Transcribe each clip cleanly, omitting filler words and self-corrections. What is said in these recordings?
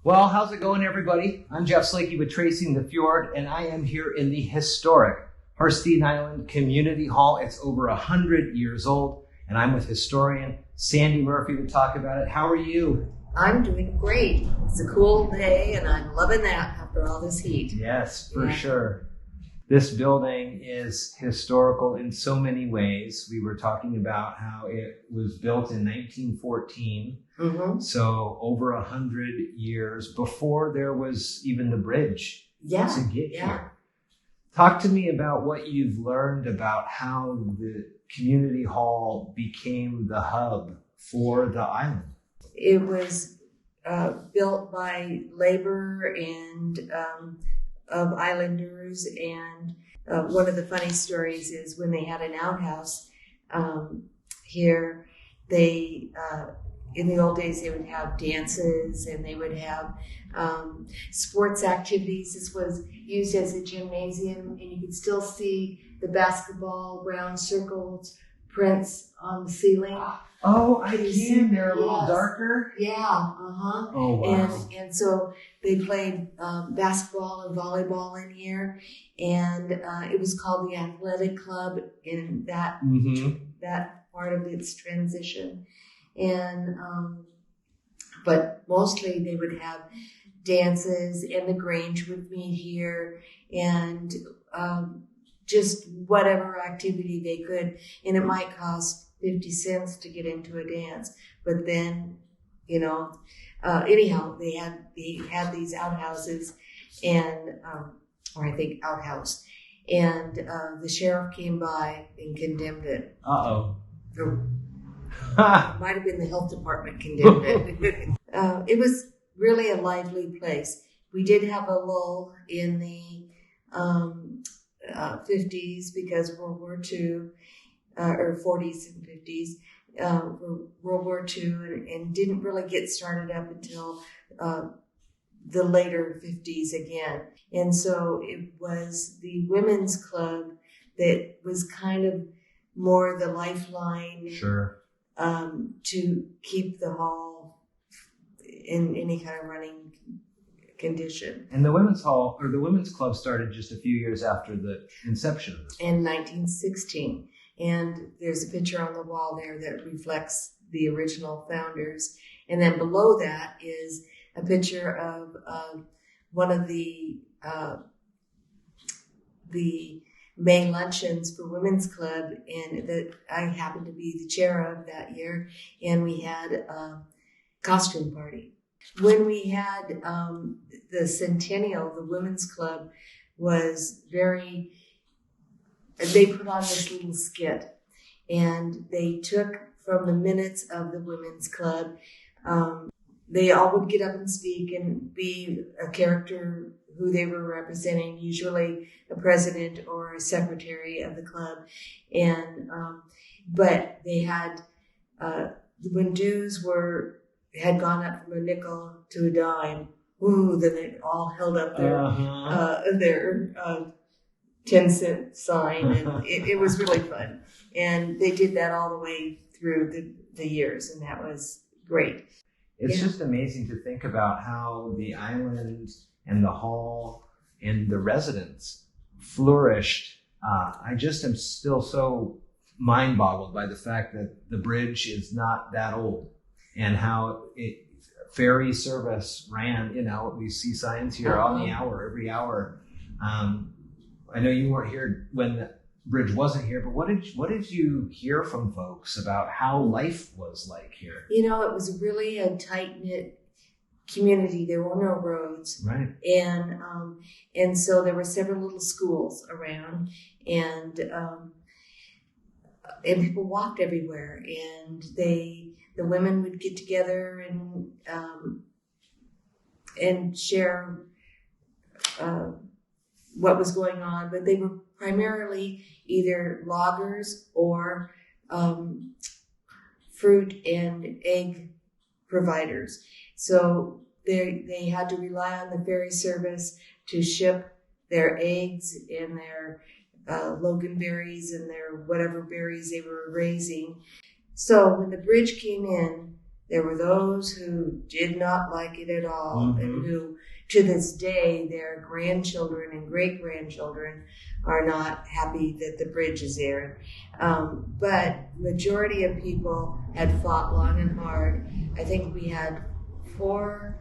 Well, how's it going, everybody? I'm Jeff Slakey with Tracing the Fjord, and I am here in the historic Harstine Island Community Hall. It's over 100 years old, and I'm with historian Sandy Murphy to talk about it. How are you? I'm doing great. It's a cool day, and I'm loving that after all this heat. Yes, for sure. This building is historical in so many ways. We were talking about how it was built in 1914, so over 100 years before there was even the bridge to get here. Talk to me about what you've learned about how the community hall became the hub for the island. It was built by labor and of islanders, and one of the funny stories is when they had an outhouse here, they in the old days they would have dances and they would have sports activities. This was used as a gymnasium, and you could still see the basketball round circles prints on the ceiling. Oh, I can. They're a little darker. Yeah. Oh, wow. And so they played basketball and volleyball in here, and it was called the Athletic Club in that that part of its transition. And but mostly they would have dances, and the Grange would meet here, and just whatever activity they could, and it might cost 50 cents to get into a dance, but then, anyhow, they had these outhouses, and or I think outhouse, and the sheriff came by and condemned it. Might have been the health department condemned it. It was really a lively place. We did have a lull in the 50s because World War II. Or 40s and 50s, World War II, and didn't really get started up until the later 50s again. And so it was the women's club that was kind of more the lifeline to keep the hall in any kind of running condition. And the women's hall, or the women's club, started just a few years after the inception of this. In 1916. And there's a picture on the wall there that reflects the original founders. And then below that is a picture of one of the May luncheons for Women's Club, and that I happened to be the chair of that year. And we had a costume party. When we had the centennial, the Women's Club was very... They put on this little skit, and they took from the minutes of the Women's Club. They all would get up and speak and be a character who they were representing, usually a president or a secretary of the club. And but they had when dues had gone up from a nickel to a dime. Then they all held up their 10-cent sign, and it was really fun. And they did that all the way through the years, and that was great. It's just amazing to think about how the island and the hall and the residents flourished. I just am still so mind-boggled by the fact that the bridge is not that old, and how ferry service ran. We see signs here on the hour, every hour. I know you weren't here when the bridge wasn't here, but what did you hear from folks about how life was like here? It was really a tight-knit community. There were no roads. Right. And so there were several little schools around, and people walked everywhere, and the women would get together and share what was going on, but they were primarily either loggers or fruit and egg providers. So they had to rely on the ferry service to ship their eggs and their loganberries and their whatever berries they were raising. So when the bridge came in, there were those who did not like it at all, Mm-hmm. and who, to this day, their grandchildren and great-grandchildren are not happy that the bridge is there. But majority of people had fought long and hard. I think we had 4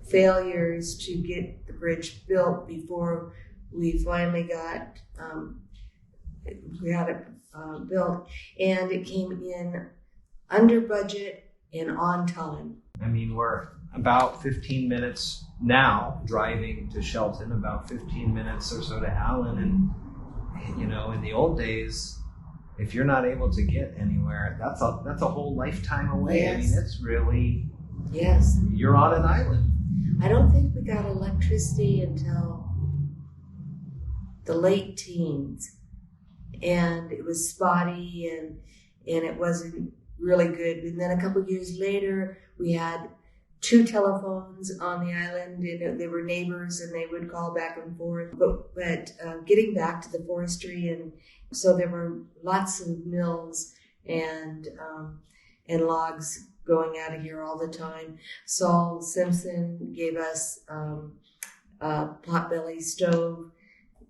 failures to get the bridge built before we finally got it built, and it came in under budget and on time. I mean, we're about 15 minutes now driving to Shelton, about 15 minutes or so to Allyn, and you know, in the old days, if you're not able to get anywhere, that's a whole lifetime away. Yes. I mean, it's really, Yes. you're on an island. I don't think we got electricity until the late teens, and it was spotty, and it wasn't really good. And then a couple of years later, we had 2 telephones on the island, and they were neighbors, and they would call back and forth. But getting back to the forestry, and so there were lots of mills and logs going out of here all the time. Saul Simpson gave us a potbelly stove,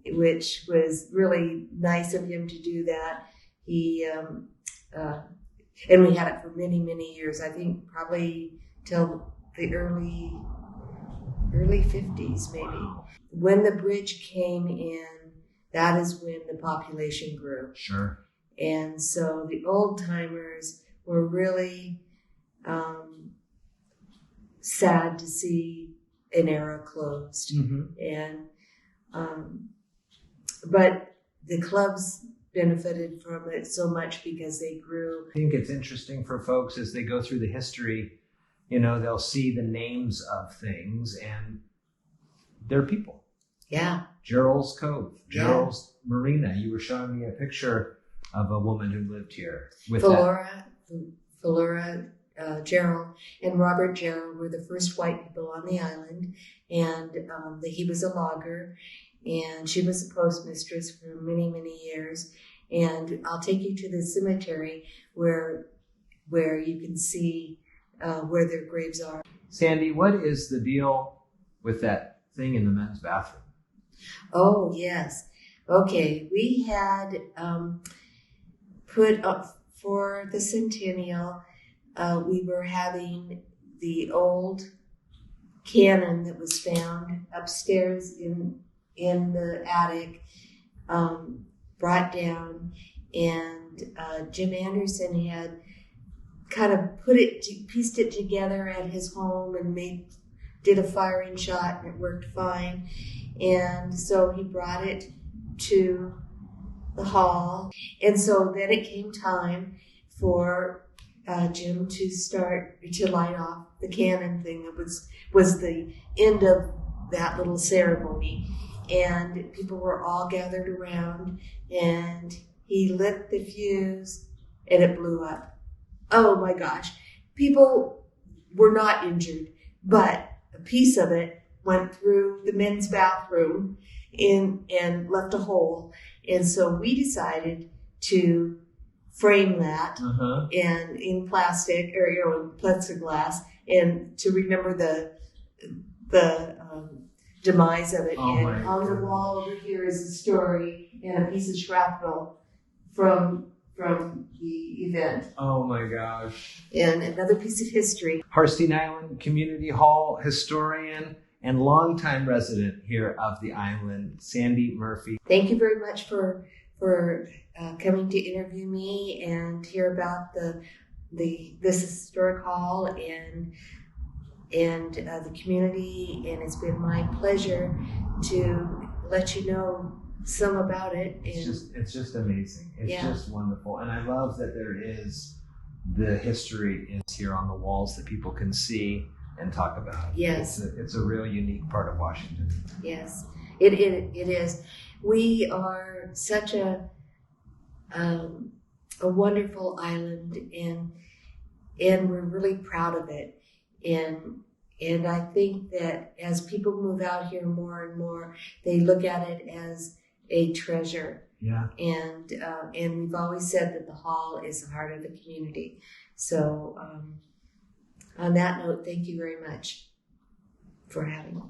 which was really nice of him to do that. He and we had it for many, many years. I think probably till the early 50s, maybe. Wow. When the bridge came in, that is when the population grew. Sure. And so the old timers were really sad to see an era closed. Mm-hmm. And but the clubs benefited from it so much because they grew. I think it's interesting for folks as they go through the history, you know, they'll see the names of things and they're people. Yeah. Gerald's Cove, Yeah. Gerald's Marina. You were showing me a picture of a woman who lived here with Philura, Gerald, and Robert Gerald were the first white people on the island, and he was a logger, and she was a postmistress for many, many years. And I'll take you to the cemetery where you can see where their graves are. Sandy, what is the deal with that thing in the men's bathroom? Oh, yes. Okay, we had put up for the centennial, we were having the old cannon that was found upstairs in the attic brought down, and Jim Anderson had kind of pieced it together at his home and did a firing shot, and it worked fine. And so he brought it to the hall. And so then it came time for Jim to light off the cannon thing. It was the end of that little ceremony. And people were all gathered around, and he lit the fuse, and it blew up. Oh my gosh. People were not injured, but a piece of it went through the men's bathroom and left a hole. And so we decided to frame that and in plastic or in plexiglass, and to remember the demise of it. Oh, and on the wall over here is a story and a piece of shrapnel from the event. Oh my gosh. And another piece of history. Harstine Island Community Hall historian and longtime resident here of the island, Sandy Murphy. Thank you very much for coming to interview me and hear about this historic hall and the community. And it's been my pleasure to let you know some about it. It's just amazing. It's just wonderful. And I love that there is the history is here on the walls that people can see and talk about. Yes. It's a real unique part of Washington. Yes, it is. We are such a wonderful island, and we're really proud of it. And I think that as people move out here more and more, they look at it as a treasure. Yeah. And we've always said that the hall is the heart of the community. So On that note, thank you very much for having me.